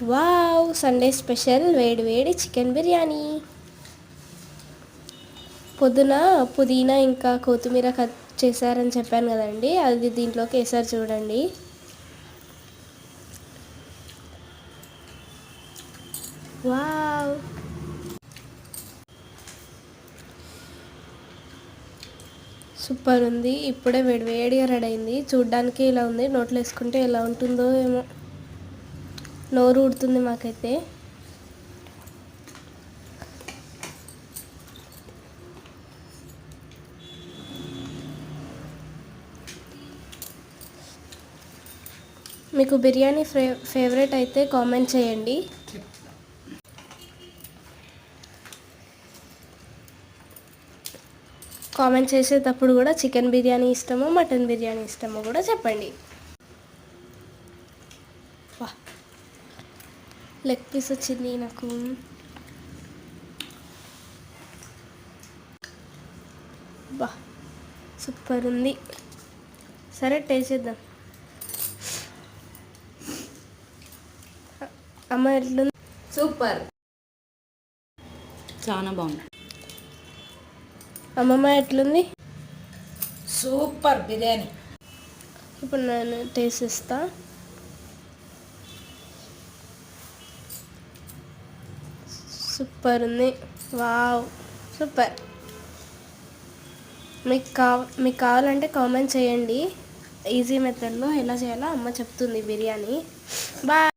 Wow, Sunday special వేడి వేడి chicken biryani. పొద్దున పుదీనా ఇంకా కొత్తిమీర కట్ చేశారని చెప్పాను కదండి, అది దీంట్లోకి వేసారు చూడండి. వావ్, సూపర్ ఉంది. ఇప్పుడే వేడివేడిగా రెడీ అయింది. చూడ్డానికి ఇలా ఉంది, నోట్లో వేసుకుంటే ఎలా ఉంటుందో ఏమో, నోరు ఊడుతుంది మాకైతే. మీకు బిర్యానీ ఫేవరెట్ అయితే కామెంట్ చేయండి. కామెంట్ చేసేటప్పుడు కూడా చికెన్ బిర్యానీ ఇష్టమో మటన్ బిర్యానీ ఇష్టమో కూడా చెప్పండి. వా, లెగ్ పీస్ వచ్చింది నాకు. బా, సూపర్ ఉంది. సరే, టేస్ట్ చేద్దాం. అమ్మ ఎట్లుంది? సూపర్, చాలా బాగుంది. అమ్మమ్మ ఎట్లుంది? సూపర్ బిర్యానీ. ఇప్పుడు నేను టేస్ట్ ఇస్తా. సూపర్ ఉంది. Wow, super. మీకు కావాలంటే కామెంట్ చేయండి. ఈజీ మెథడ్లో ఎలా చేయాలో అమ్మ చెప్తుంది బిర్యానీ. బాయ్.